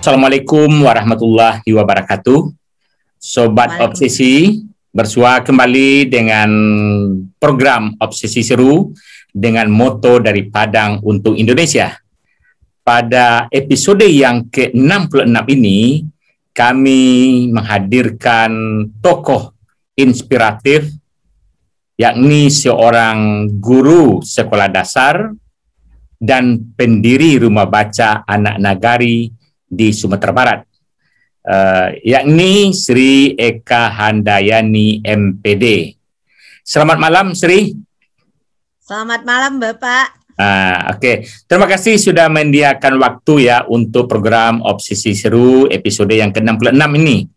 Assalamualaikum warahmatullahi wabarakatuh. Sobat Obsesi, bersua kembali dengan program Obsesi Seru dengan moto dari Padang untuk Indonesia. Pada episode yang ke-66 ini, kami menghadirkan tokoh inspiratif, yakni seorang guru sekolah dasar dan pendiri Rumah Baca Anak Nagari di Sumatera Barat, yakni Sri Eka Handayani MPD. Selamat malam, Sri. Selamat malam, Bapak. Oke. Terima kasih sudah menyediakan waktu ya untuk program Obsesi Seru episode yang ke-66 ini.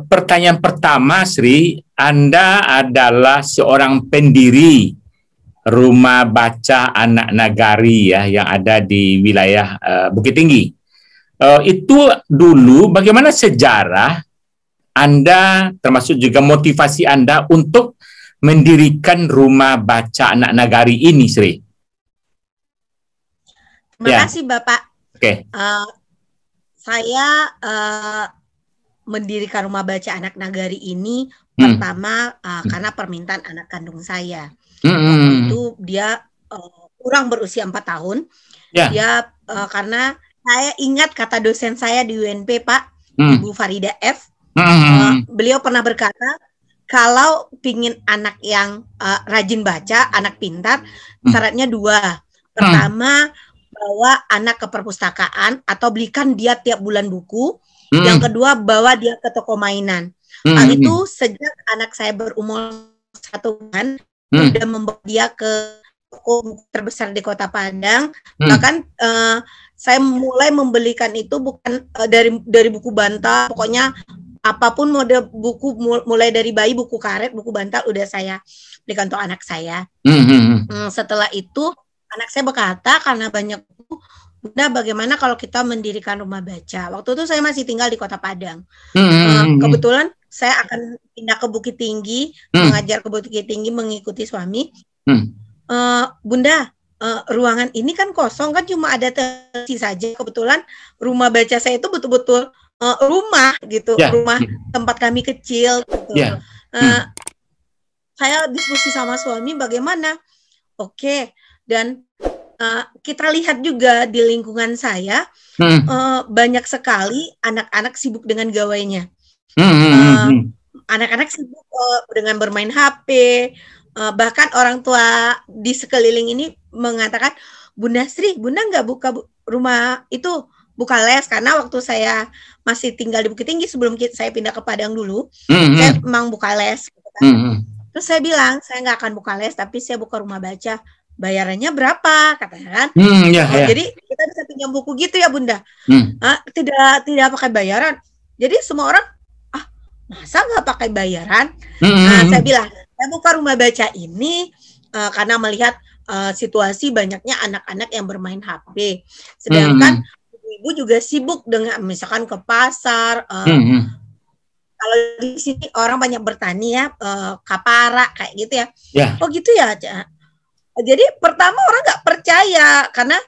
Pertanyaan pertama, Sri, Anda adalah seorang pendiri Rumah Baca Anak Nagari ya yang ada di wilayah Bukit Tinggi. Itu dulu bagaimana sejarah Anda, termasuk juga motivasi Anda untuk mendirikan Rumah Baca Anak Nagari ini, Sri? Terima kasih, Bapak. Oke. Saya mendirikan Rumah Baca Anak Nagari ini pertama karena permintaan anak kandung saya. Waktu itu dia kurang berusia 4 tahun. Dia karena saya ingat kata dosen saya di UNP, Pak, Ibu Farida F. Beliau pernah berkata, kalau pingin anak yang rajin baca, anak pintar, syaratnya 2. Pertama, bawa anak ke perpustakaan atau belikan dia tiap bulan buku. Yang kedua, bawa dia ke toko mainan. Hal itu sejak anak saya berumur 1 bulan, sudah membawa dia ke toko terbesar di Kota Padang. Bahkan saya mulai membelikan itu bukan dari buku bantal, pokoknya apapun mode buku, mulai dari bayi, buku karet, buku bantal, udah saya belikan untuk anak saya. Setelah itu anak saya berkata, karena banyak buku, Bunda, bagaimana kalau kita mendirikan rumah baca? Waktu itu saya masih tinggal di Kota Padang. Kebetulan saya akan pindah ke Bukit Tinggi, mengajar ke Bukit Tinggi mengikuti suami. Bunda, ruangan ini kan kosong, kan cuma ada televisi saja. Kebetulan rumah baca saya itu betul-betul rumah gitu, rumah tempat kami kecil gitu. Saya diskusi sama suami bagaimana. Oke, dan kita lihat juga di lingkungan saya banyak sekali anak-anak sibuk dengan gawainya. Anak-anak sibuk dengan bermain HP. Bahkan orang tua di sekeliling ini mengatakan, Bunda Sri, Bunda nggak buka rumah itu, buka les, karena waktu saya masih tinggal di Bukit Tinggi sebelum saya pindah ke Padang dulu, saya memang buka les. Gitu kan. Terus saya bilang, saya nggak akan buka les, tapi saya buka rumah baca. Bayarannya berapa? Katanya kan. Jadi kita bisa pinjam buku gitu ya, Bunda. Tidak pakai bayaran. Jadi semua orang, masa nggak pakai bayaran? Saya bilang, saya buka rumah baca ini karena melihat situasi banyaknya anak-anak yang bermain HP. Sedangkan ibu juga sibuk dengan misalkan ke pasar. Kalau di sini orang banyak bertani ya, kapara kayak gitu ya. Oh gitu ya. Jadi pertama orang nggak percaya karena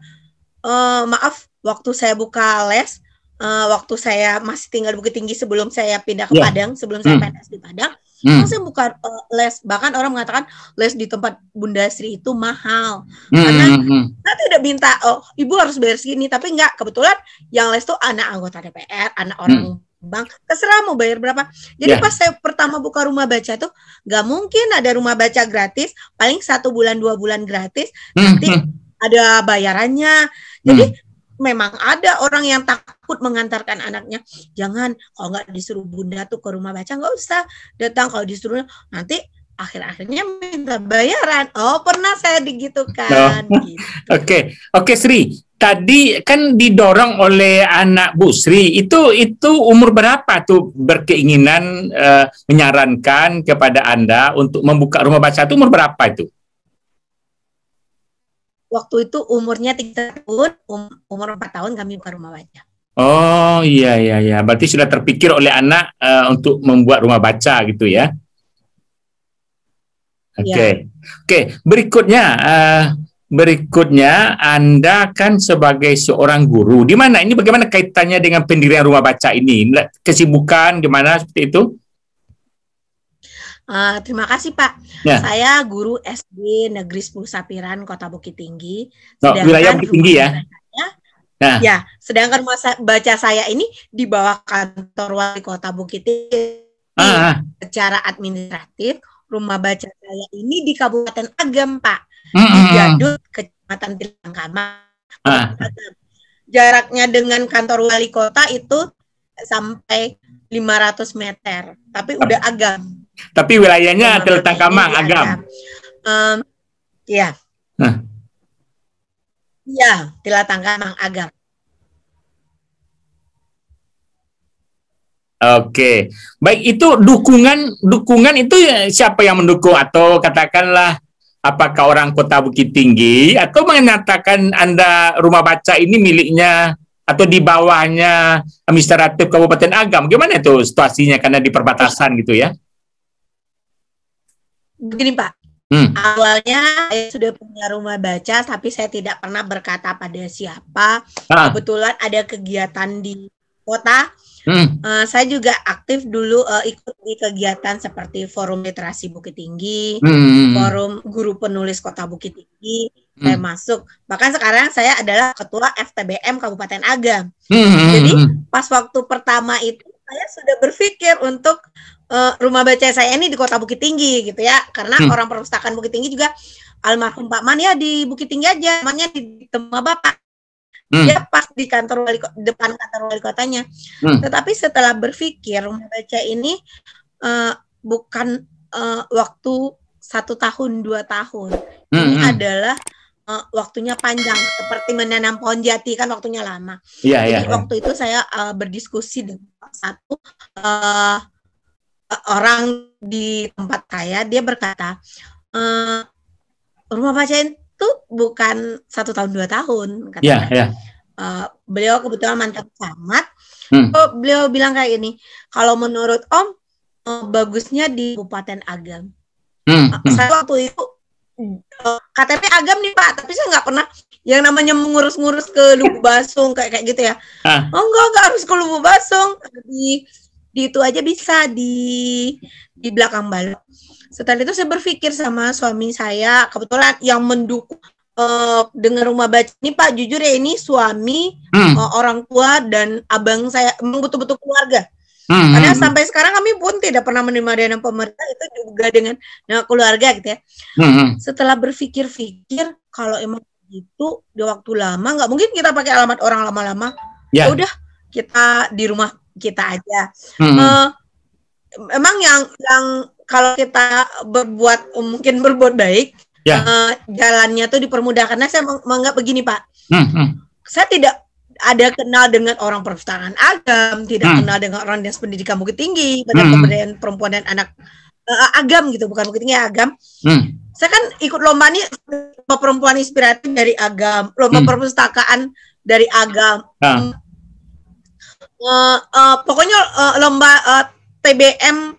maaf, waktu saya buka les, waktu saya masih tinggal di Bukit Tinggi sebelum saya pindah ke Padang, sebelum saya PNS di Padang, saya buka les. Bahkan orang mengatakan les di tempat Bunda Sri itu mahal. Karena saya tidak minta, ibu harus bayar segini, tapi enggak, kebetulan yang les tuh anak anggota DPR, anak orang bank, terserah mau bayar berapa. Jadi pas saya pertama buka rumah baca tuh, nggak mungkin ada rumah baca gratis, paling 1 bulan 2 bulan gratis, nanti ada bayarannya. Jadi memang ada orang yang takut mengantarkan anaknya. Jangan, kalau nggak disuruh Bunda tuh ke rumah baca, nggak usah datang. Kalau disuruh nanti akhir-akhirnya minta bayaran. Oh, pernah saya digitukan. Gitu. Oke, Sri. Tadi kan didorong oleh anak Bu Sri. Itu umur berapa tuh berkeinginan menyarankan kepada Anda untuk membuka rumah baca itu umur berapa itu? Waktu itu umurnya 3 tahun, umur 4 tahun kami buka rumah baca. Oh iya. Berarti sudah terpikir oleh anak untuk membuat rumah baca gitu ya? Oke. Berikutnya berikutnya Anda kan sebagai seorang guru. Di mana ini bagaimana kaitannya dengan pendirian rumah baca ini? Kesibukan gimana seperti itu? Terima kasih Pak. Ya. Saya guru SD Negeri 10 Sapiran, Kota Bukit Tinggi. Wilayah Bukit Tinggi ya? Nah. Ya, sedangkan rumah baca saya ini di bawah kantor wali kota Bukit Tinggi. Secara administratif, rumah baca saya ini di Kabupaten Agam, Pak. Di Gadut, Kecamatan Tilangkama. Jaraknya dengan kantor wali kota itu sampai 500 meter. Tapi udah Agam. Tapi wilayahnya Tilangkama, Agam. Iya. Iya, Tilangkama, Agam. Oke, baik, itu dukungan itu siapa yang mendukung, atau katakanlah apakah orang Kota Bukit Tinggi, atau mengatakan Anda rumah baca ini miliknya atau di bawahnya administratif Kabupaten Agam? Gimana itu situasinya karena di perbatasan gitu ya? Begini Pak, awalnya saya sudah punya rumah baca, tapi saya tidak pernah berkata pada siapa. Kebetulan ada kegiatan di kota. Saya juga aktif dulu ikut di kegiatan seperti Forum Literasi Bukit Tinggi, Forum Guru Penulis Kota Bukit Tinggi. Saya masuk. Bahkan sekarang saya adalah Ketua FTBM Kabupaten Agam. Jadi pas waktu pertama itu saya sudah berpikir untuk rumah baca saya ini di Kota Bukit Tinggi gitu ya, karena orang perpustakaan Bukit Tinggi juga almarhum Pak Man ya di Bukit Tinggi aja, namanya di tempat Bapak. Dia pas di kantor depan kantor wali kotanya. Tetapi setelah berpikir rumah baca ini bukan waktu 1 tahun 2 tahun. Ini adalah waktunya panjang, seperti menanam pohon jati kan waktunya lama. Jadi waktu itu saya berdiskusi dengan satu orang di tempat saya, dia berkata rumah baca itu bukan 1 tahun 2 tahun katanya. Beliau kebetulan mantan camat. Beliau bilang kayak gini, kalau menurut Om bagusnya di Kabupaten Agam. Saya waktu itu KTP Agam nih Pak, tapi saya nggak pernah yang namanya mengurus-ngurus ke Lubuk Basung kayak gitu ya. Enggak harus ke Lubuk Basung, di itu aja bisa di belakang balok. Setelah itu saya berpikir sama suami saya, kebetulan yang mendukung dengan rumah baca ini Pak, jujur ya, ini suami, orang tua dan abang saya, memang betul-betul keluarga. Karena sampai sekarang kami pun tidak pernah menerima dana pemerintah, itu juga dengan keluarga gitu ya. Setelah berpikir-pikir, kalau emang gitu di waktu lama nggak mungkin kita pakai alamat orang lama-lama. Ya udah, kita di rumah kita aja. Memang yang kalau kita mungkin berbuat baik, jalannya tuh dipermudah. Karena saya menganggap begini Pak, saya tidak ada kenal dengan orang perpustakaan Agam, tidak kenal dengan orang Dinas Pendidikan Bukit Tinggi, Badan Pemberdayaan Perempuan dan Anak Agam gitu, bukan Bukit Tinggi, Agam. Saya kan ikut lomba nih, lomba perempuan inspiratif dari Agam, lomba perpustakaan dari Agam. Pokoknya lomba TBM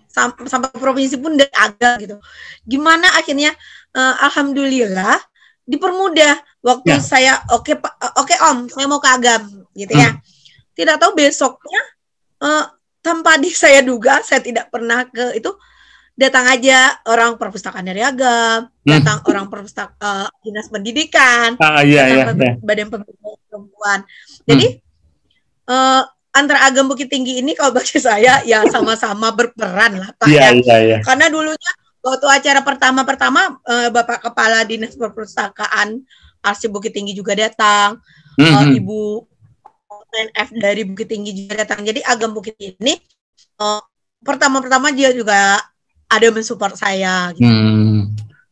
sampai provinsi pun dari Agam gitu. Gimana akhirnya alhamdulillah dipermudah waktu saya oke Om, saya mau ke Agam gitu ya. Tidak tahu besoknya tanpa saya duga, saya tidak pernah ke itu, datang aja orang perpustakaan dari Agam, datang orang perpustakaan Dinas Pendidikan, Badan Pemberdayaan Perempuan. Jadi antara Agam Bukit Tinggi ini kalau bagi saya ya sama-sama berperan lah Pak ya. Karena dulunya waktu acara pertama Bapak Kepala Dinas Perpustakaan Arsip Bukit Tinggi juga datang, Ibu NF dari Bukit Tinggi juga datang. Jadi Agam Bukit ini pertama-pertama dia juga ada mensupport saya gitu.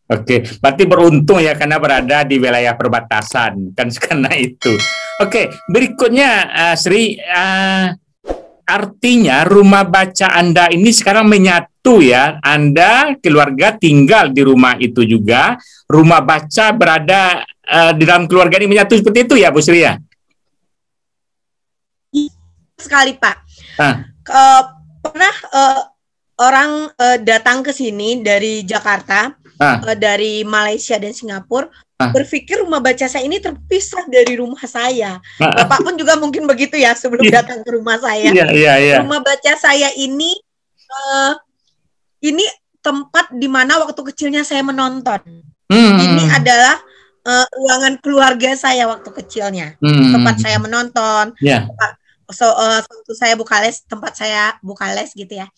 Oke, berarti beruntung ya karena berada di wilayah perbatasan kan, karena itu. Oke, berikutnya Sri, artinya rumah baca Anda ini sekarang menyatu ya, Anda keluarga tinggal di rumah itu juga, rumah baca berada di dalam keluarga ini menyatu seperti itu ya Bu Sri ya? Sekali Pak. Pernah orang datang ke sini dari Jakarta, dari Malaysia dan Singapura, Ah. berpikir rumah baca saya ini terpisah dari rumah saya. Bapak pun juga mungkin begitu ya sebelum datang ke rumah saya. Iya. Rumah baca saya ini tempat di mana waktu kecilnya saya menonton. Ini adalah ruangan keluarga saya waktu kecilnya. Tempat saya menonton. Waktu saya buka les, tempat saya buka les gitu ya.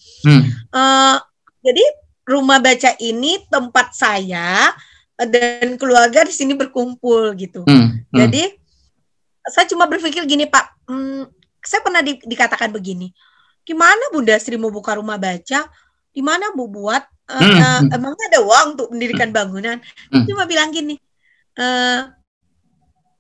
Jadi rumah baca ini tempat saya dan keluarga di sini berkumpul gitu. Jadi saya cuma berpikir gini Pak, saya pernah dikatakan begini, gimana Bunda Sri mau buka rumah baca, di mana Bu buat, emangnya ada uang untuk mendirikan bangunan? Cuma bilang gini,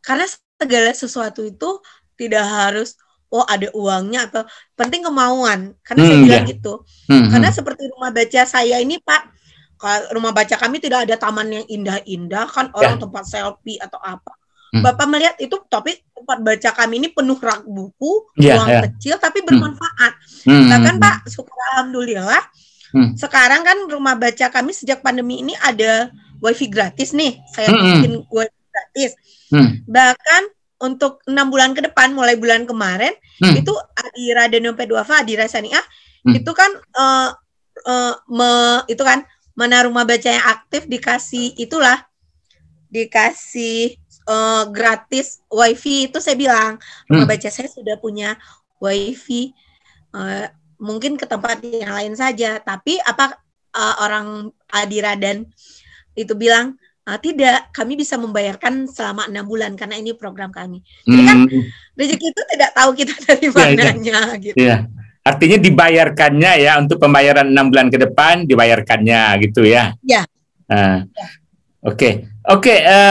karena segala sesuatu itu tidak harus ada uangnya atau penting kemauan, karena saya bilang gitu. Karena seperti rumah baca saya ini Pak, rumah baca kami tidak ada taman yang indah-indah kan, orang tempat selfie atau apa. Bapak melihat itu, tapi tempat baca kami ini penuh rak buku, ruang kecil tapi bermanfaat. Bahkan Pak, syukur alhamdulillah, sekarang kan rumah baca kami sejak pandemi ini ada wifi gratis nih. Saya bikin wifi gratis. Bahkan untuk 6 bulan ke depan, mulai bulan kemarin, itu Adira Danampe Duafa, Adira Saniah, itu kan itu kan mana rumah baca yang aktif dikasih gratis wifi. Itu saya bilang rumah baca saya sudah punya wifi, mungkin ke tempat yang lain saja, tapi orang Adira dan itu bilang tidak, kami bisa membayarkan selama 6 bulan karena ini program kami. Jadi kan rezeki itu tidak tahu kita dari mananya gitu. Artinya dibayarkannya ya, untuk pembayaran 6 bulan ke depan dibayarkannya gitu ya. Oke,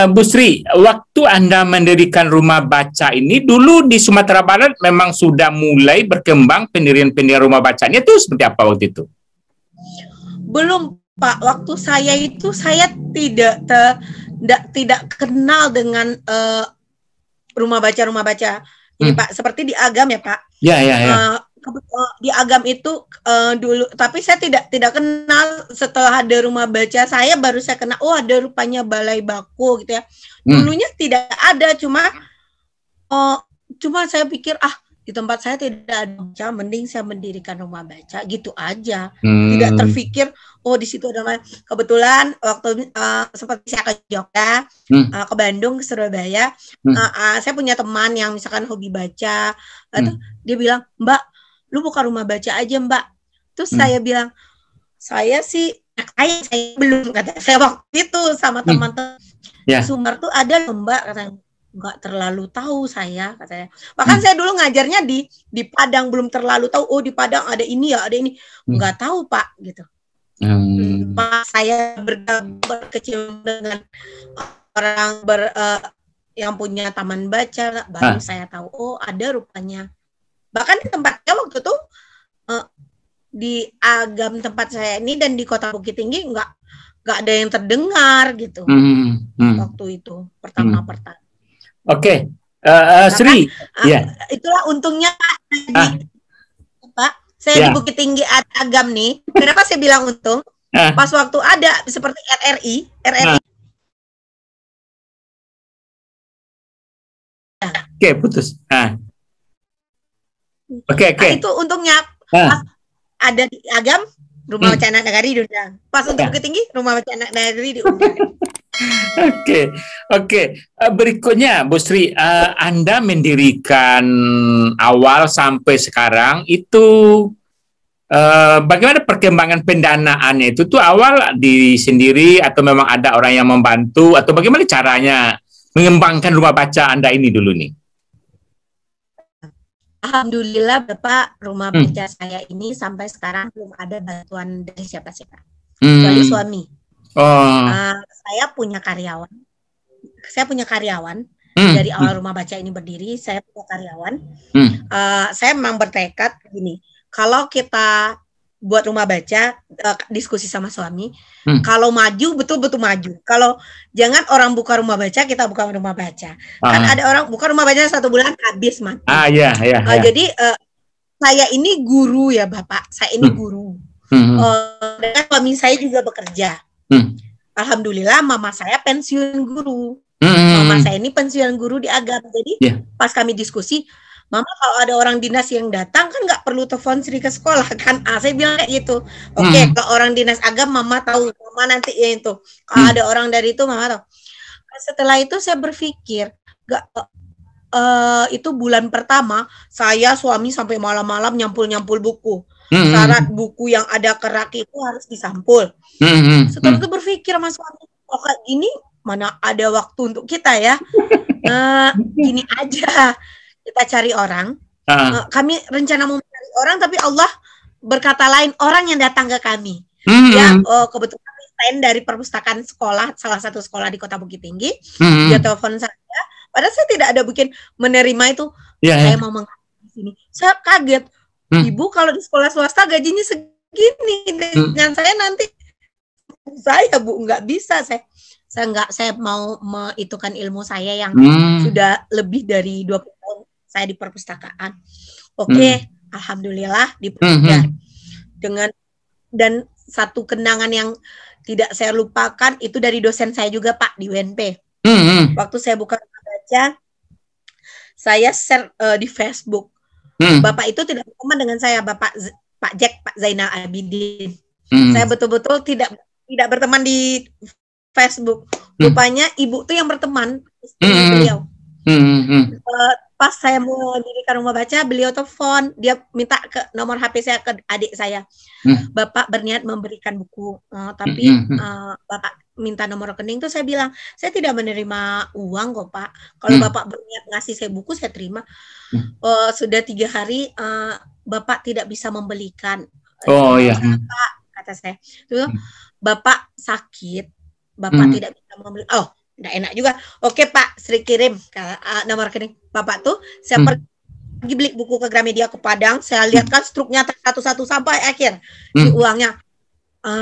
Bu Sri, waktu Anda mendirikan rumah baca ini dulu di Sumatera Barat memang sudah mulai berkembang pendirian rumah bacanya itu seperti apa waktu itu? Belum Pak, waktu saya itu saya tidak kenal dengan rumah baca ini Pak, seperti di Agam ya Pak. Di Agam itu dulu, tapi saya tidak kenal. Setelah ada rumah baca saya baru saya kenal, ada rupanya balai baku gitu ya. Dulunya tidak ada, cuma saya pikir di tempat saya tidak ada baca, mending saya mendirikan rumah baca gitu aja. Tidak terpikir di situ ada. Kebetulan waktu seperti saya ke Jogja, ke Bandung, ke Surabaya, saya punya teman yang misalkan hobi baca, dia bilang, Mbak, lu buka rumah baca aja Mbak. Terus saya bilang, saya sih saya belum, kata saya waktu itu sama teman-teman Sumber tuh ada Mbak, katanya. Nggak terlalu tahu saya, katanya. Bahkan saya dulu ngajarnya di Padang, belum terlalu tahu, di Padang ada ini ya, ada ini. Nggak tahu Pak gitu. Pas saya berkecimpung dengan orang yang punya taman baca, baru saya tahu ada rupanya. Bahkan di tempatnya waktu itu di Agam tempat saya ini dan di Kota Bukit Tinggi nggak ada yang terdengar gitu. Waktu itu pertama. Oke, Sri, itulah untungnya Pak. Saya di Bukit Tinggi Agam nih. Kenapa saya bilang untung? Pas waktu ada seperti RRI. Oke, putus. Oke. Itu untungnya pas ada di Agam, rumah baca anak nagari diundang. Pas untuk Bukit Tinggi, rumah baca anak nagari diundang. Oke. Berikutnya, Bu Sri, Anda mendirikan awal sampai sekarang itu bagaimana perkembangan pendanaannya itu? Tuh awal diri sendiri atau memang ada orang yang membantu atau bagaimana caranya mengembangkan rumah baca Anda ini dulu nih? Alhamdulillah Bapak, rumah baca saya ini sampai sekarang belum ada bantuan dari siapa-siapa, kecuali suami. Saya punya karyawan. Dari awal rumah baca ini berdiri, saya punya karyawan. Saya memang bertekad gini, kalau kita buat rumah baca, diskusi sama suami, kalau maju betul-betul maju. Kalau jangan orang buka rumah baca, kita buka rumah baca. Kan ada orang buka rumah baca 1 bulan habis mati. Jadi saya ini guru ya Bapak, saya ini guru. Dan suami saya juga bekerja. alhamdulillah mama saya pensiun guru. Mama saya ini pensiun guru di Agam. Jadi pas kami diskusi, Mama kalau ada orang dinas yang datang kan nggak perlu telepon Sri ke sekolah kan? Saya bilang kayak gitu. Oke, kalau orang dinas Agam Mama tahu, Mama nanti ya itu. Kalau ada orang dari itu Mama tahu. Setelah itu saya berpikir, itu bulan pertama saya suami sampai malam-malam nyampul buku. Syarat buku yang ada kerak itu harus disampul. Setelah itu berpikir Mas suami, oh kayak gini mana ada waktu untuk kita ya. Gini aja, kita cari orang. Kami rencana mau mencari orang, tapi Allah berkata lain, orang yang datang ke kami. Ya, kebetulan stand dari perpustakaan sekolah, salah satu sekolah di Kota Bukit Tinggi. Dia telepon saya, padahal saya tidak ada bikin menerima itu. Saya mau mengajar di sini. Saya kaget. Ibu kalau di sekolah swasta gajinya segini, dengan saya nanti saya Bu nggak bisa. Saya mau mengitukan ilmu saya yang sudah lebih dari 20 tahun saya di perpustakaan. Oke, alhamdulillah dipermudah. Dan satu kenangan yang tidak saya lupakan itu dari dosen saya juga Pak di UNP. Waktu saya buka baca, saya share di Facebook. Bapak itu tidak berteman dengan saya, Pak Jack, Pak Zainal Abidin. Saya betul-betul tidak berteman di Facebook. Rupanya ibu tuh yang berteman istri beliau. Pas saya mau mendirikan rumah baca, beliau telepon, dia minta ke nomor HP saya ke adik saya. Bapak berniat memberikan buku, tapi Bapak minta nomor rekening. Tuh saya bilang, saya tidak menerima uang kok Pak. Kalau Bapak berniat ngasih saya buku, saya terima. Sudah 3 hari Bapak tidak bisa membelikan. Pak, kata saya. Tuh, Bapak sakit. Bapak tidak bisa membeli. Oh, enggak enak juga. Oke Pak, Sri kirim nomor rekening Bapak tuh. Saya pergi beli buku ke Gramedia ke Padang. Saya lihatkan struknya satu-satu sampai akhir di uangnya.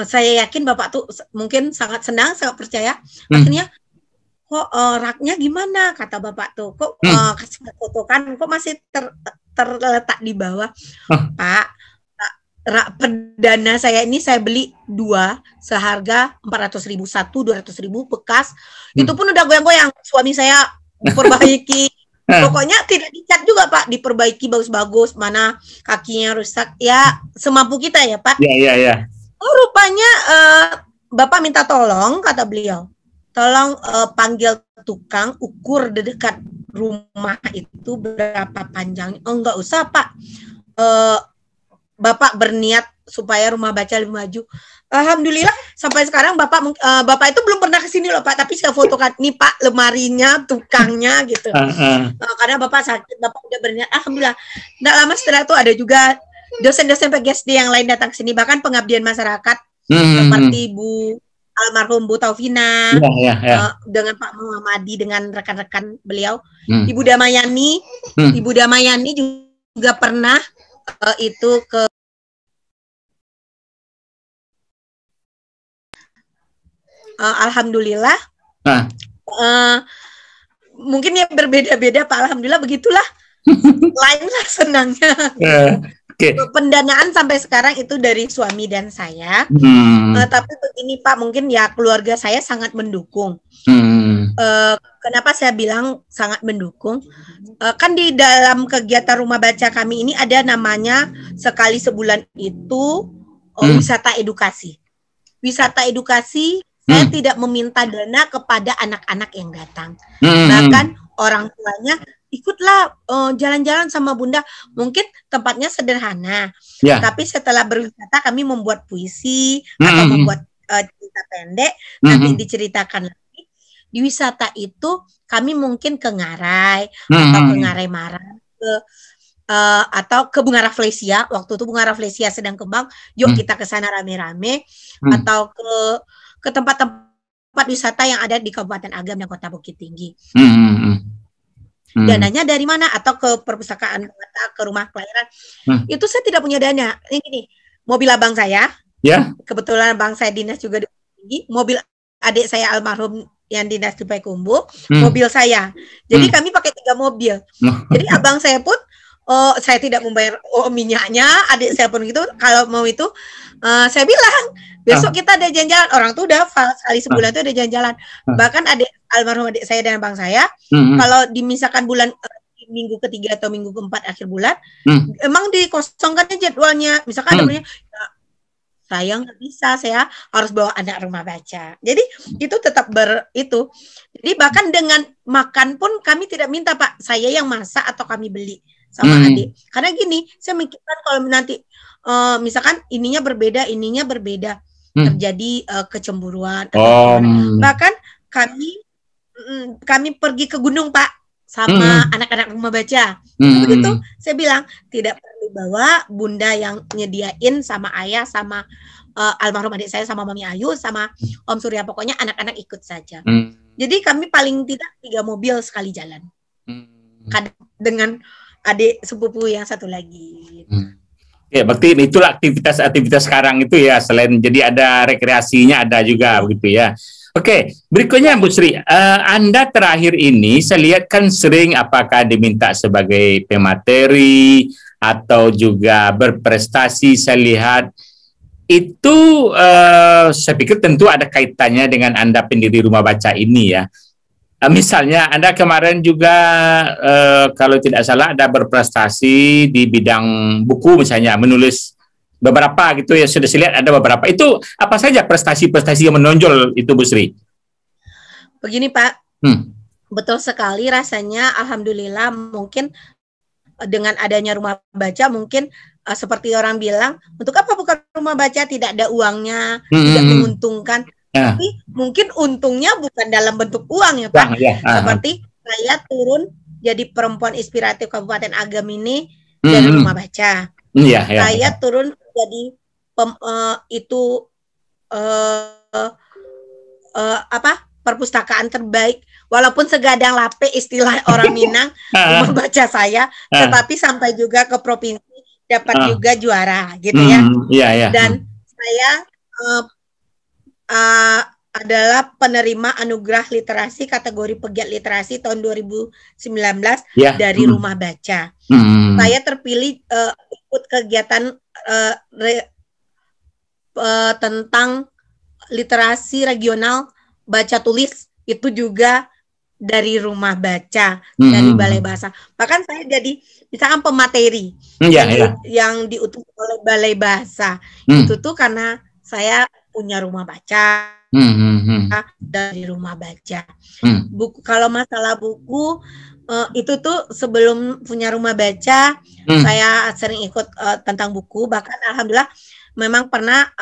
Saya yakin Bapak tuh mungkin sangat senang, sangat percaya. Akhirnya, kok raknya gimana? Kata Bapak tuh. Kok kasih foto kan? Kok masih terletak di bawah? Pak, rak perdana saya ini saya beli 2 seharga 400.000, 200.000 bekas. Itu pun udah goyang-goyang. Suami saya memperbaiki. Pokoknya tidak dicat juga Pak, diperbaiki bagus-bagus. Mana kakinya rusak ya semampu kita ya Pak. Iya. Oh rupanya Bapak minta tolong, kata beliau. Tolong panggil tukang ukur di dekat rumah itu berapa panjangnya. Oh enggak usah Pak. Bapak berniat supaya rumah baca lebih maju. Alhamdulillah sampai sekarang Bapak itu belum pernah ke sini loh Pak, tapi saya fotokan nih Pak lemarinya, tukangnya gitu. Karena Bapak sakit, Bapak udah berniat. Alhamdulillah. Nggak lama setelah itu ada juga dosen-dosen PGSD yang lain datang ke sini, bahkan pengabdian masyarakat seperti almarhum Bu Taufina, dengan Pak Muhammadi, dengan rekan-rekan beliau, Ibu Damayani, Ibu Damayani juga pernah itu ke alhamdulillah. Mungkin ya berbeda-beda Pak, alhamdulillah begitulah. Lain lah senangnya. Pendanaan sampai sekarang itu dari suami dan saya. Tapi begini Pak, mungkin ya keluarga saya sangat mendukung. Kenapa saya bilang sangat mendukung? Kan di dalam kegiatan rumah baca kami ini ada namanya sekali sebulan itu wisata edukasi. Wisata edukasi, saya tidak meminta dana kepada anak-anak yang datang. Bahkan orang tuanya ikutlah jalan-jalan sama Bunda. Mungkin tempatnya sederhana, tapi setelah berwisata kami membuat puisi atau membuat cerita pendek, nanti diceritakan lagi. Di wisata itu kami mungkin ke Ngarai atau ke Ngarai Marang, atau ke Bunga Rafflesia. Waktu itu Bunga Rafflesia sedang kembang, yuk kita ke sana rame-rame, atau ke tempat-tempat wisata yang ada di Kabupaten Agam dan Kota Bukit Tinggi. Dananya dari mana? Atau ke perpustakaan, ke rumah kelahiran. Itu saya tidak punya dana. Ini gini, mobil abang saya, kebetulan abang saya dinas juga di Bukit Tinggi, mobil adik saya almarhum yang dinas di Payakumbuh, mobil saya. Jadi kami pakai 3 mobil. Jadi abang saya pun Oh, saya tidak membayar minyaknya, adik saya pun gitu. Kalau mau itu, saya bilang besok kita ada jalan-jalan. Orang tuh udah hafal sekali sebulan tuh ada jalan-jalan. Bahkan almarhum adik saya dan abang saya, kalau misalkan bulan minggu ketiga atau minggu keempat akhir bulan, emang dikosongkannya jadwalnya. Misalkan ada punya, saya nggak bisa, saya harus bawa anak rumah baca. Jadi itu tetap itu. Jadi bahkan dengan makan pun kami tidak minta, Pak, saya yang masak atau kami beli sama adik. Karena gini, saya mikirkan kalau nanti misalkan ininya berbeda, terjadi kecemburuan. Bahkan kami pergi ke gunung, Pak, sama anak-anak rumah baca. Begitu saya bilang tidak perlu bawa bunda yang nyediain sama ayah sama almarhum adik saya sama Mami Ayu sama Om Surya, pokoknya anak-anak ikut saja. Jadi kami paling tidak 3 mobil sekali jalan. Kadang dengan adik sepupu yang satu lagi. Ya, berarti itulah aktivitas sekarang itu ya, selain jadi ada rekreasinya ada juga begitu ya. Oke, berikutnya Bu Sri, Anda terakhir ini saya lihat kan sering apakah diminta sebagai pemateri atau juga berprestasi, saya lihat itu saya pikir tentu ada kaitannya dengan Anda pendiri rumah baca ini ya. Misalnya Anda kemarin juga kalau tidak salah ada berprestasi di bidang buku misalnya, menulis beberapa gitu ya, sudah saya lihat ada beberapa. Itu apa saja prestasi-prestasi yang menonjol itu Bu Sri? Begini Pak, betul sekali rasanya alhamdulillah mungkin dengan adanya rumah baca mungkin seperti orang bilang, untuk apa buka rumah baca, tidak ada uangnya, tidak menguntungkan. Tapi mungkin untungnya bukan dalam bentuk uang ya Pak. Seperti saya turun jadi perempuan inspiratif Kabupaten Agam ini dari rumah baca. Saya turun jadi perpustakaan terbaik, walaupun segadang lape istilah orang Minang rumah baca saya, tetapi sampai juga ke provinsi dapat juga juara gitu ya. Dan saya adalah penerima anugerah literasi kategori pegiat literasi tahun 2019 dari rumah baca. Saya terpilih ikut kegiatan tentang literasi regional baca tulis, itu juga dari rumah baca, dari Balai Bahasa. Bahkan saya jadi misalkan pemateri yang diutus oleh Balai Bahasa. Itu tuh karena saya punya rumah baca, dari rumah baca. Buku, kalau masalah buku itu tuh sebelum punya rumah baca, saya sering ikut tentang buku. Bahkan alhamdulillah memang pernah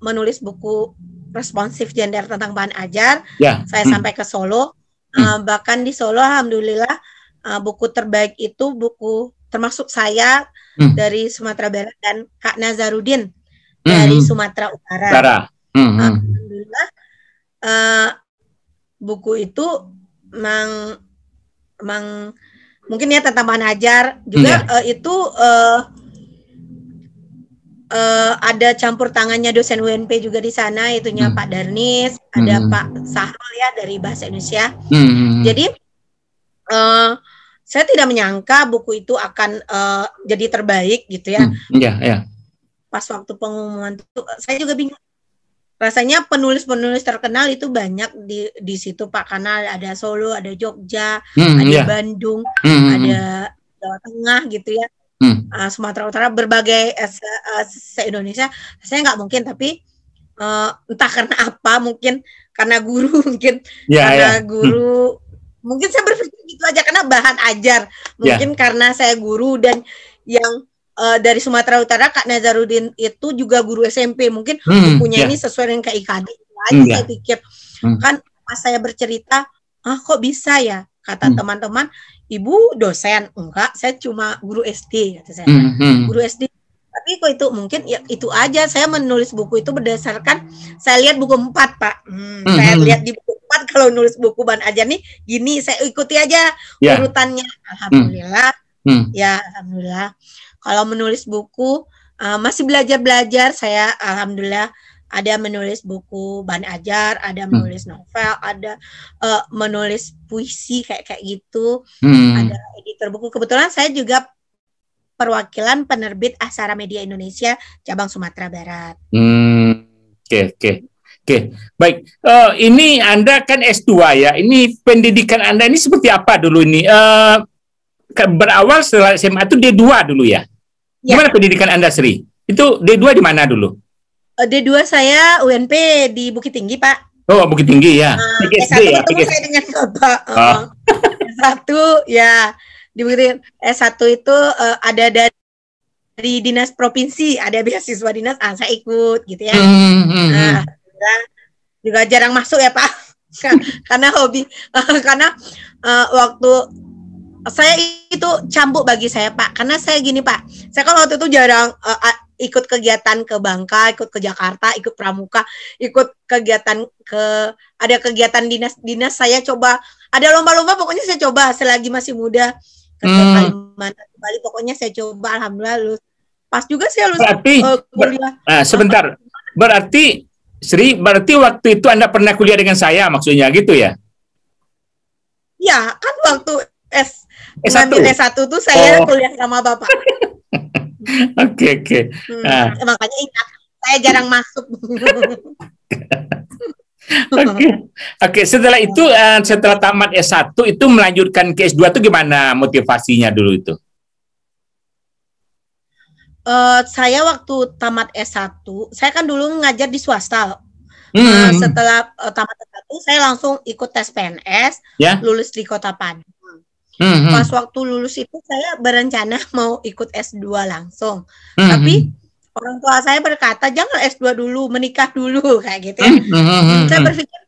menulis buku responsif gender tentang bahan ajar. Saya sampai ke Solo. Bahkan di Solo alhamdulillah buku terbaik itu buku termasuk saya dari Sumatera Barat dan Kak Nazarudin dari Sumatera Utara. Alhamdulillah buku itu memang mungkin ya tentang bahan ajar juga. Itu ada campur tangannya dosen UNP juga di sana, itunya Pak Darnis, ada Pak Sahrul ya dari Bahasa Indonesia. Jadi saya tidak menyangka buku itu akan jadi terbaik gitu ya. Pas waktu pengumuman itu saya juga bingung. Rasanya penulis-penulis terkenal itu banyak di situ Pak, karena ada Solo, ada Jogja, ada Bandung, ada Jawa Tengah gitu ya. Sumatera Utara, berbagai se-Indonesia. Saya nggak mungkin, tapi entah karena apa, mungkin karena guru, mungkin karena guru, mungkin saya berpikir gitu aja karena bahan ajar, mungkin karena saya guru dan yang dari Sumatera Utara Kak Nazarudin itu juga guru SMP, mungkin bukunya ini sesuai dengan KIKD aja. Saya pikir kan pas saya bercerita, kok bisa ya, kata teman-teman, Ibu dosen? Enggak, saya cuma guru SD, kata saya. Guru SD. Tapi kok itu mungkin ya itu aja. Saya menulis buku itu berdasarkan saya lihat buku 4 Pak. Saya lihat di buku 4 kalau nulis buku bahan ajar nih gini, saya ikuti aja urutannya. Alhamdulillah. Ya alhamdulillah. Kalau menulis buku masih belajar-belajar, saya alhamdulillah ada menulis buku bahan ajar, ada menulis novel, ada menulis puisi kayak gitu, ada editor buku. Kebetulan saya juga perwakilan penerbit Aksara Media Indonesia cabang Sumatera Barat. Oke. Baik. Ini Anda kan S2 ya. Ini pendidikan Anda ini seperti apa dulu ini? Berawal setelah SMA itu D2 dulu ya? Gimana pendidikan Anda, Sri? Itu D2 di mana dulu? D2 saya UNP di Bukit Tinggi, Pak. Oh, Bukit Tinggi ya. S1 ya, ketemu saya dengan Bapak. S1 ya di Bukit Tinggi. S1 itu ada dari dinas provinsi, ada beasiswa dinas, saya ikut gitu ya. Juga jarang masuk ya Pak, karena hobi, karena waktu saya itu cambuk bagi saya Pak, karena saya gini Pak, saya kan waktu itu jarang ikut kegiatan ke Bangka, ikut ke Jakarta, ikut Pramuka, ikut kegiatan ada kegiatan dinas saya coba, ada lomba-lomba pokoknya saya coba selagi masih muda, ke Kalimantan, Bali, pokoknya saya coba, alhamdulillah lulus. Pas juga saya lulus kuliah. Sebentar, berarti Sri, berarti waktu itu Anda pernah kuliah dengan saya, maksudnya gitu ya? Ya, kan waktu S1 tuh saya kuliah sama Bapak. Oke. Makanya ingat, saya jarang masuk. Oke. Setelah itu, setelah tamat S1 itu melanjutkan ke S2 itu gimana motivasinya dulu itu? Saya waktu tamat S1, saya kan dulu ngajar di swasta. Setelah tamat S1, saya langsung ikut tes PNS, lulus di Kota Padang. Pas waktu lulus itu saya berencana mau ikut S2 langsung. Tapi orang tua saya berkata, jangan S2 dulu, menikah dulu, kayak gitu ya. Saya berpikir,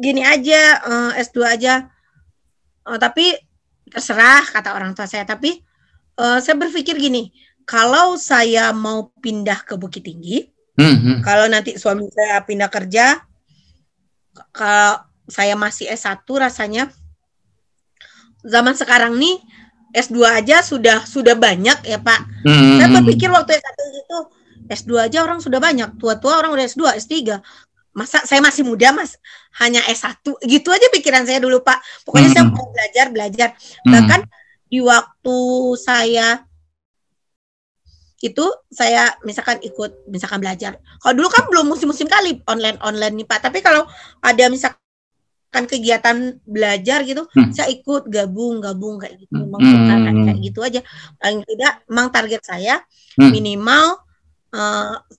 gini aja, S2 aja. Tapi terserah, kata orang tua saya. Tapi saya berpikir gini, kalau saya mau pindah ke Bukit Tinggi, kalau nanti suami saya pindah kerja, kalau saya masih S1 rasanya zaman sekarang nih S2 aja sudah banyak ya Pak. Saya berpikir waktu S1 itu S2 aja orang sudah banyak, tua-tua orang udah S2, S3. Masa saya masih muda Mas hanya S1? Gitu aja pikiran saya dulu Pak. Pokoknya saya mau belajar. Bahkan di waktu saya itu saya misalkan belajar. Kalau dulu kan belum musim-musim kali online nih Pak. Tapi kalau ada misalkan kegiatan belajar gitu, saya ikut gabung kayak gitu. Kayak gitu aja. Paling tidak memang target saya minimal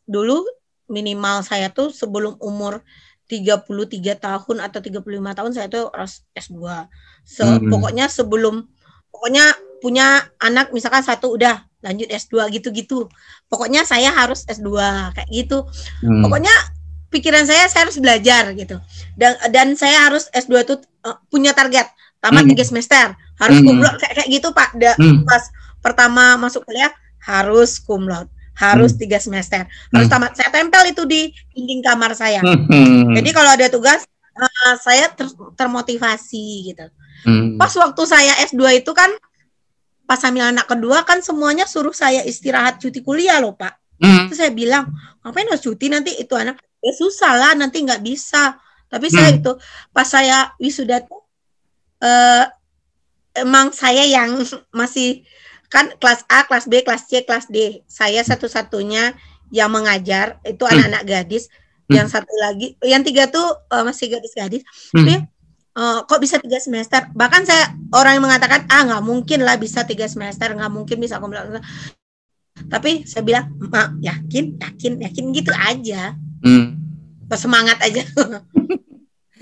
dulu minimal saya tuh sebelum umur 33 tahun atau 35 tahun saya tuh harus S2. Pokoknya pokoknya punya anak misalkan satu udah lanjut S2 gitu-gitu. Pokoknya saya harus S2 kayak gitu. Pokoknya pikiran saya harus belajar gitu. Dan saya harus S2 itu punya target tamat 3 semester, harus cum laude kayak gitu Pak. Pas pertama masuk kuliah harus cum laude, harus 3 semester. Harus tamat. Saya tempel itu di dinding kamar saya. Jadi kalau ada tugas saya termotivasi gitu. Pas waktu saya S2 itu kan pas hamil anak kedua kan semuanya suruh saya istirahat cuti kuliah loh Pak. Terus saya bilang, ngapain harus cuti nanti itu anak? Ya susah lah nanti nggak bisa. Tapi saya itu pas saya wisuda tuh emang saya yang masih kan kelas A, kelas B, kelas C, kelas D. Saya satu-satunya yang mengajar itu anak-anak gadis. Yang satu lagi, yang 3 tuh masih gadis-gadis. Tapi kok bisa 3 semester? Bahkan saya orang yang mengatakan nggak mungkin lah bisa 3 semester, nggak mungkin bisa kumulatif. Tapi saya bilang yakin gitu aja. Bersemangat aja.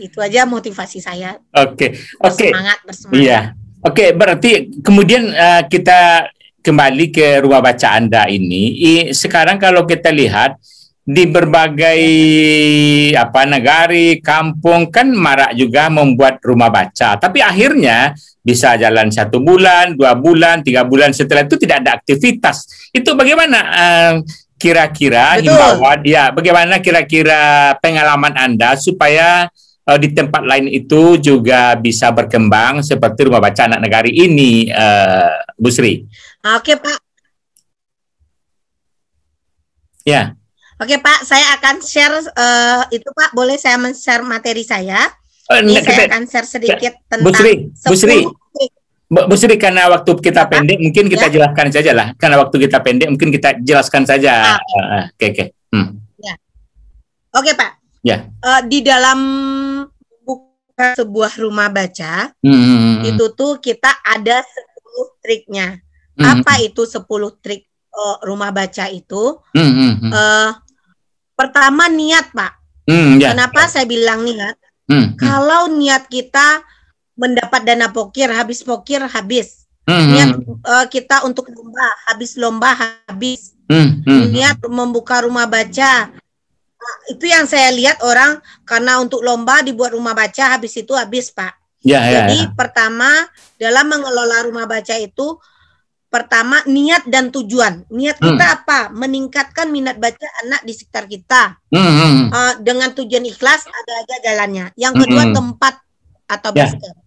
Itu aja motivasi saya. Oke. Bersemangat. Iya. Oke, berarti kemudian kita kembali ke rumah baca Anda ini. Sekarang kalau kita lihat di berbagai negari, kampung kan marak juga membuat rumah baca. Tapi akhirnya bisa jalan 1 bulan, 2 bulan, 3 bulan setelah itu tidak ada aktivitas. Itu bagaimana kira-kira himbauan? Ya, bagaimana kira-kira pengalaman Anda supaya di tempat lain itu juga bisa berkembang seperti rumah baca anak negari ini, Bu Sri? Oke Pak. Ya. Oke Pak, saya akan share itu Pak, boleh saya men-share materi saya? Ini saya akan share sedikit tentang Bu Sri, karena waktu kita pendek, mungkin kita jelaskan saja lah. Karena waktu kita pendek, mungkin kita jelaskan saja. Oke. Ya. Oke, Pak. Ya. Di dalam buka sebuah rumah baca, itu tuh kita ada 10 triknya. Apa itu 10 trik rumah baca itu? Pertama, niat, Pak. Kenapa saya bilang niat? Kalau niat kita mendapat dana pokir, habis. Niat kita untuk lomba, habis. Niat membuka rumah baca. Nah, itu yang saya lihat orang karena untuk lomba dibuat rumah baca, habis itu habis, Pak. Jadi pertama dalam mengelola rumah baca itu, pertama niat dan tujuan. Niat kita apa? Meningkatkan minat baca anak di sekitar kita. Dengan tujuan ikhlas, ada aja jalannya. Yang kedua tempat atau basket.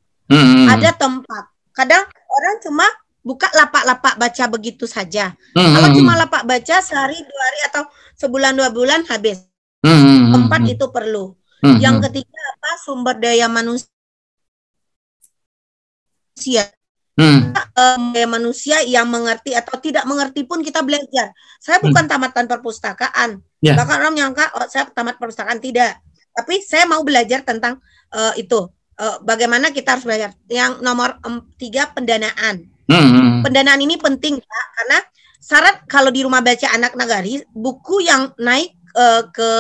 Ada tempat. Kadang orang cuma buka lapak-lapak baca begitu saja. Kalau cuma lapak baca sehari, 2 hari, atau sebulan 2 bulan habis. Tempat itu perlu. Yang ketiga apa? Sumber daya manusia. Manusia yang mengerti atau tidak mengerti pun kita belajar. Saya bukan tamatan perpustakaan. Bahkan orang menyangka saya tamat perpustakaan, tidak. Tapi saya mau belajar tentang itu. Bagaimana kita harus belajar. Yang nomor 3, pendanaan. Pendanaan ini penting, Pak, karena syarat kalau di rumah baca anak nagari, buku yang naik ke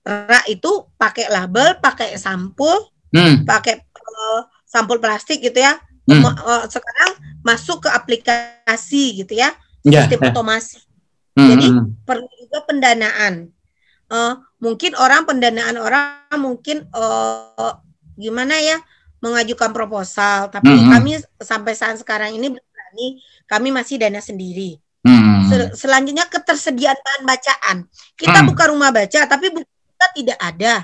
rak itu pakai label, pakai sampul, pakai sampul plastik gitu ya. Sekarang masuk ke aplikasi gitu ya, sistem otomasi. Jadi perlu juga pendanaan. Mungkin pendanaan orang mungkin gimana ya, mengajukan proposal, tapi kami sampai saat sekarang ini berani, kami masih dana sendiri. Selanjutnya ketersediaan bahan bacaan. Kita buka rumah baca, tapi buku kita tidak ada.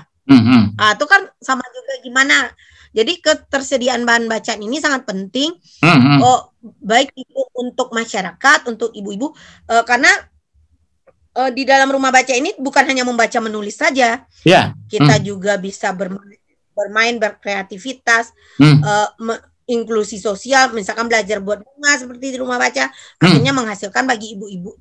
Itu kan sama juga gimana. Jadi ketersediaan bahan bacaan ini sangat penting. Baik itu untuk masyarakat, untuk ibu-ibu, karena di dalam rumah baca ini bukan hanya membaca menulis saja. Kita juga bisa bermain, berkreativitas, inklusi sosial, misalkan belajar buat bunga seperti di rumah baca, akhirnya menghasilkan bagi ibu-ibu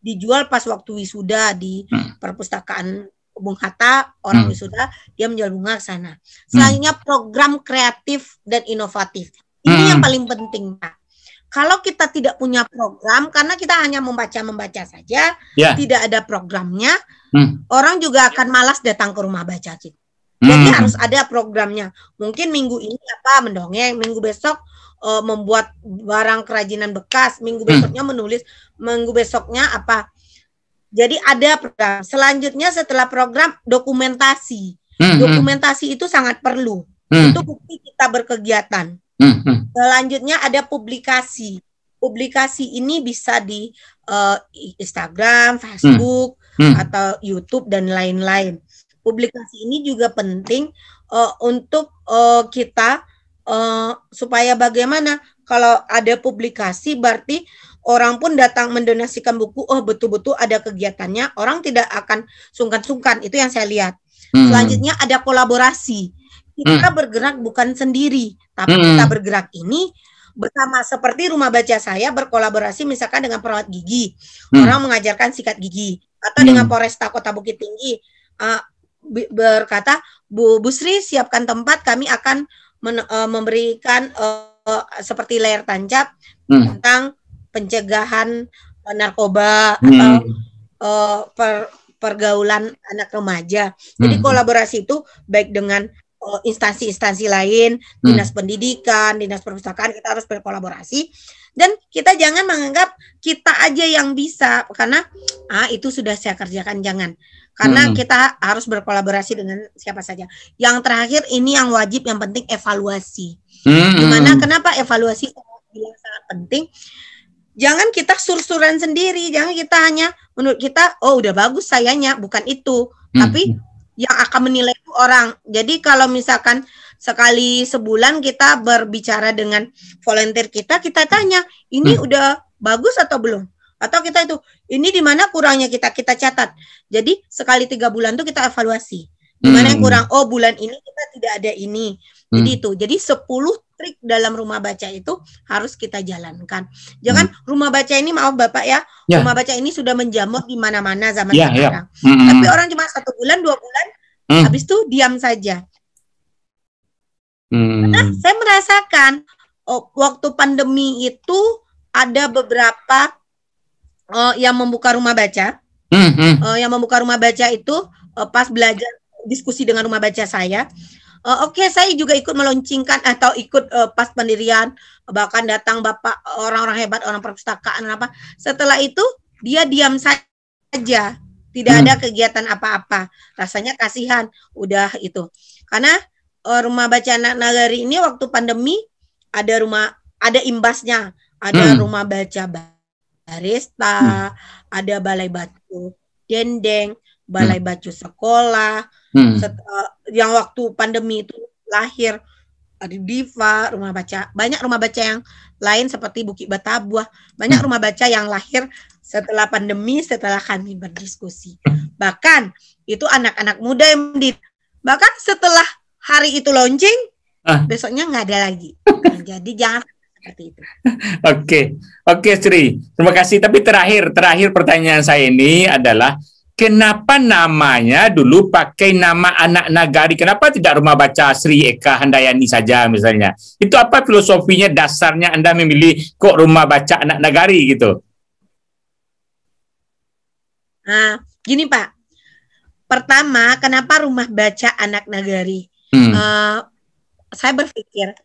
dijual pas waktu wisuda di perpustakaan Bung Hatta, orang wisuda, dia menjual bunga ke sana. Selanjutnya program kreatif dan inovatif. Ini yang paling penting, Pak. Kalau kita tidak punya program, karena kita hanya membaca saja, tidak ada programnya, orang juga akan malas datang ke rumah baca kita. Jadi harus ada programnya. Mungkin minggu ini apa, mendongeng, minggu besok membuat barang kerajinan bekas, minggu besoknya menulis, minggu besoknya apa. Jadi ada program. Selanjutnya setelah program, dokumentasi. Dokumentasi itu sangat perlu. Itu bukti kita berkegiatan. Selanjutnya ada publikasi. Publikasi ini bisa di Instagram, Facebook, atau YouTube dan lain-lain. Publikasi ini juga penting untuk kita supaya bagaimana kalau ada publikasi berarti orang pun datang mendonasikan buku, betul-betul ada kegiatannya, orang tidak akan sungkan-sungkan, itu yang saya lihat. Selanjutnya ada kolaborasi. Kita bergerak bukan sendiri, tapi kita bergerak ini bersama, seperti rumah baca saya berkolaborasi misalkan dengan perawat gigi, orang mengajarkan sikat gigi, atau dengan Polresta Kota Bukit Tinggi, berkata, Bu Sri siapkan tempat, kami akan memberikan seperti layar tancap tentang pencegahan narkoba atau pergaulan anak remaja. Jadi kolaborasi itu baik dengan instansi-instansi lain, dinas pendidikan, dinas perpustakaan, kita harus berkolaborasi. Dan kita jangan menganggap kita aja yang bisa, karena itu sudah saya kerjakan, jangan. Karena kita harus berkolaborasi dengan siapa saja. Yang terakhir ini yang wajib, yang penting evaluasi. Dimana kenapa evaluasi sangat penting? Jangan kita sur-suran sendiri, jangan kita hanya menurut kita, udah bagus sayanya, bukan itu. Tapi yang akan menilai itu orang. Jadi kalau misalkan sekali sebulan kita berbicara dengan volunteer kita tanya, ini udah bagus atau belum? Atau kita itu, ini di mana kurangnya kita catat. Jadi sekali 3 bulan tuh kita evaluasi. Di mana yang kurang? Bulan ini kita tidak ada ini. Jadi itu. Jadi 10 trik dalam rumah baca itu harus kita jalankan. Jangan rumah baca ini, maaf Bapak ya, rumah baca ini sudah menjamur di mana-mana zaman sekarang. Tapi orang cuma 1 bulan, 2 bulan, habis itu diam saja. Karena saya merasakan waktu pandemi itu ada beberapa yang membuka rumah baca. Yang membuka rumah baca itu pas belajar diskusi dengan rumah baca saya. Oke, saya juga ikut meluncingkan atau ikut pas pendirian, bahkan datang Bapak orang-orang hebat, orang perpustakaan apa. Setelah itu dia diam saja, tidak ada kegiatan apa-apa. Rasanya kasihan, udah itu. Karena rumah baca anak nagari ini waktu pandemi ada imbasnya, ada rumah baca barista, ada balai batu dendeng, balai batu sekolah. Yang waktu pandemi itu lahir ada Diva, rumah baca, banyak rumah baca yang lain seperti Bukit Batabuah, banyak rumah baca yang lahir setelah pandemi, setelah kami berdiskusi. Bahkan itu anak-anak muda yang bahkan setelah hari itu launching, besoknya nggak ada lagi. Jadi jangan seperti itu. Oke Sri, terima kasih. Tapi terakhir pertanyaan saya ini adalah, kenapa namanya dulu pakai nama anak nagari? Kenapa tidak rumah baca Sri Eka Handayani saja misalnya? Itu apa filosofinya, dasarnya Anda memilih kok rumah baca anak nagari gitu? Nah, gini Pak. Pertama, kenapa rumah baca anak nagari? Saya berpikir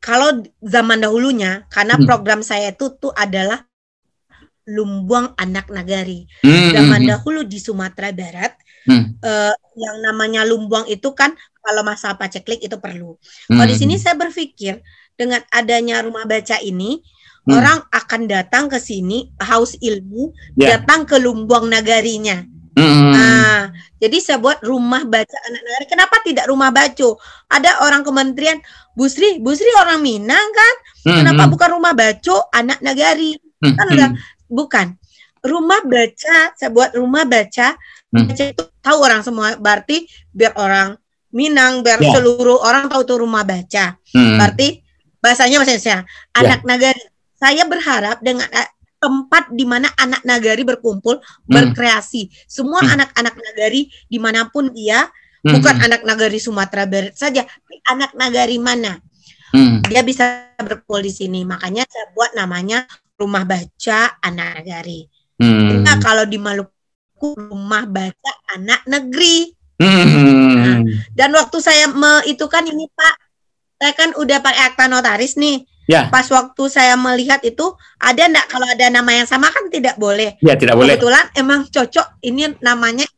kalau zaman dahulunya, karena program saya itu adalah Lumbuang Anak Nagari. Zaman dahulu di Sumatera Barat, yang namanya Lumbuang itu kan kalau masa paceklik itu perlu. Kalau di sini saya berpikir dengan adanya rumah baca ini, orang akan datang ke sini haus ilmu, datang ke Lumbuang Nagarinya. Nah, jadi saya buat rumah baca anak nagari. Kenapa tidak rumah baco? Ada orang kementerian, Bu Sri orang Minang kan? Kenapa bukan rumah baco anak nagari? Kan udah. Bukan, rumah baca, saya buat rumah baca itu tahu orang semua, berarti biar orang Minang, biar seluruh orang tahu itu rumah baca. Berarti bahasanya anak nagari. Saya berharap dengan tempat di mana anak nagari berkumpul, berkreasi. Semua anak-anak nagari dimanapun dia, bukan anak nagari Sumatera Barat saja, tapi anak nagari mana, dia bisa berkumpul di sini. Makanya saya buat namanya Rumah Baca Anak Nagari. Nah, kalau di Maluku Rumah Baca Anak Negeri. Nah, dan waktu saya itu kan ini Pak, saya kan udah pakai akta notaris nih. Pas waktu saya melihat itu ada enggak, kalau ada nama yang sama kan tidak boleh. Tidak boleh. Kebetulan emang cocok ini namanya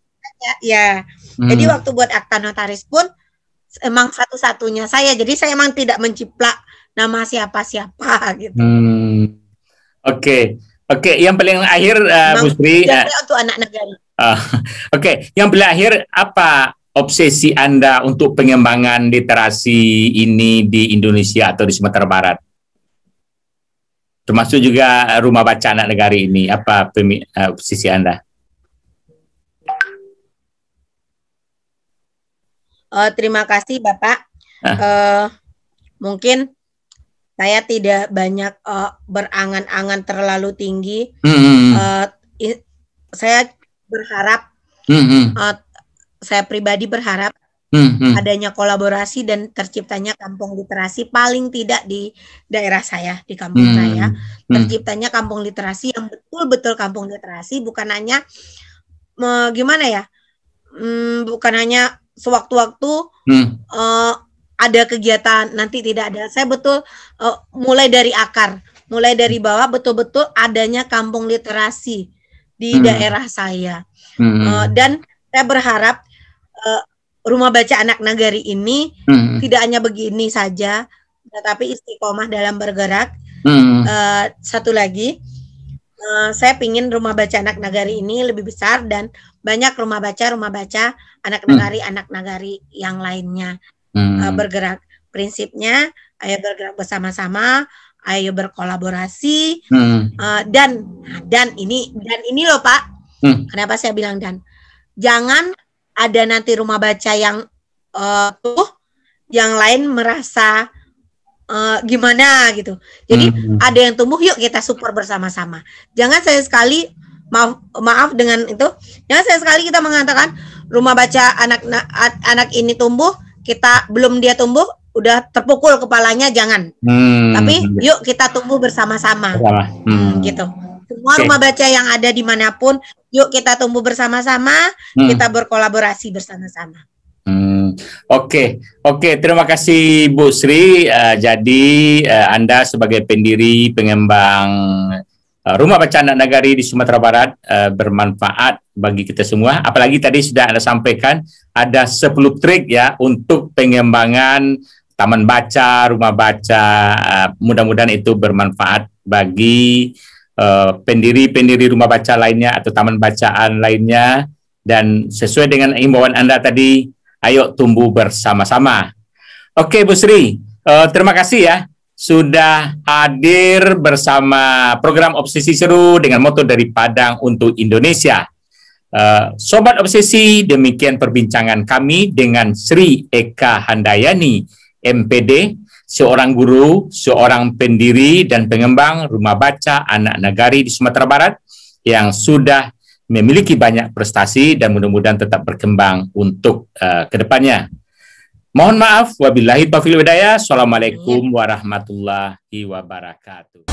Jadi waktu buat akta notaris pun emang satu-satunya saya. Jadi saya emang tidak menciplak nama siapa-siapa gitu. Oke, yang paling akhir Bu Sri, untuk anak nagari. Yang paling akhir, apa obsesi Anda untuk pengembangan literasi ini di Indonesia atau di Sumatera Barat? Termasuk juga rumah baca anak nagari ini, apa obsesi Anda? Terima kasih Bapak. Mungkin saya tidak banyak berangan-angan terlalu tinggi. Saya berharap, saya pribadi berharap adanya kolaborasi dan terciptanya kampung literasi, paling tidak di daerah saya, di kampung saya, terciptanya kampung literasi yang betul-betul kampung literasi, bukan hanya bukan hanya sewaktu-waktu ada kegiatan, nanti tidak ada. Saya betul mulai dari akar, mulai dari bawah, betul-betul adanya kampung literasi di daerah saya. Dan saya berharap rumah baca anak nagari ini tidak hanya begini saja, tetapi istiqomah dalam bergerak. Satu lagi, saya ingin rumah baca anak nagari ini lebih besar dan banyak rumah baca anak nagari yang lainnya. Bergerak. Prinsipnya ayo bergerak bersama-sama, ayo berkolaborasi, dan ini loh Pak. Kenapa saya bilang dan? Jangan ada nanti rumah baca yang yang lain merasa gimana gitu. Jadi ada yang tumbuh, yuk kita support bersama-sama. Jangan saya sekali maaf dengan itu, jangan saya sekali kita mengatakan rumah baca anak ini tumbuh, kita belum dia tumbuh udah terpukul kepalanya, jangan. Tapi yuk kita tumbuh bersama-sama. Gitu. Semua rumah baca yang ada dimanapun, yuk kita tumbuh bersama-sama, kita berkolaborasi bersama-sama. Oke, terima kasih Bu Sri. Jadi Anda sebagai pendiri pengembang Rumah Baca Anak Nagari di Sumatera Barat bermanfaat bagi kita semua. Apalagi tadi sudah Anda sampaikan ada 10 trik ya untuk pengembangan taman baca, rumah baca. Mudah-mudahan itu bermanfaat bagi pendiri-pendiri rumah baca lainnya atau taman bacaan lainnya. Dan sesuai dengan himbauan Anda tadi, ayo tumbuh bersama-sama. Oke, Bu Sri, terima kasih ya sudah hadir bersama program Obsesi Seru dengan moto dari Padang untuk Indonesia. Sobat Obsesi, demikian perbincangan kami dengan Sri Eka Handayani, MPD, seorang guru, seorang pendiri dan pengembang rumah baca anak nagari di Sumatera Barat yang sudah memiliki banyak prestasi dan mudah-mudahan tetap berkembang untuk kedepannya. Mohon maaf, wabillahi taufiq wal hidayah. Assalamualaikum warahmatullahi wabarakatuh.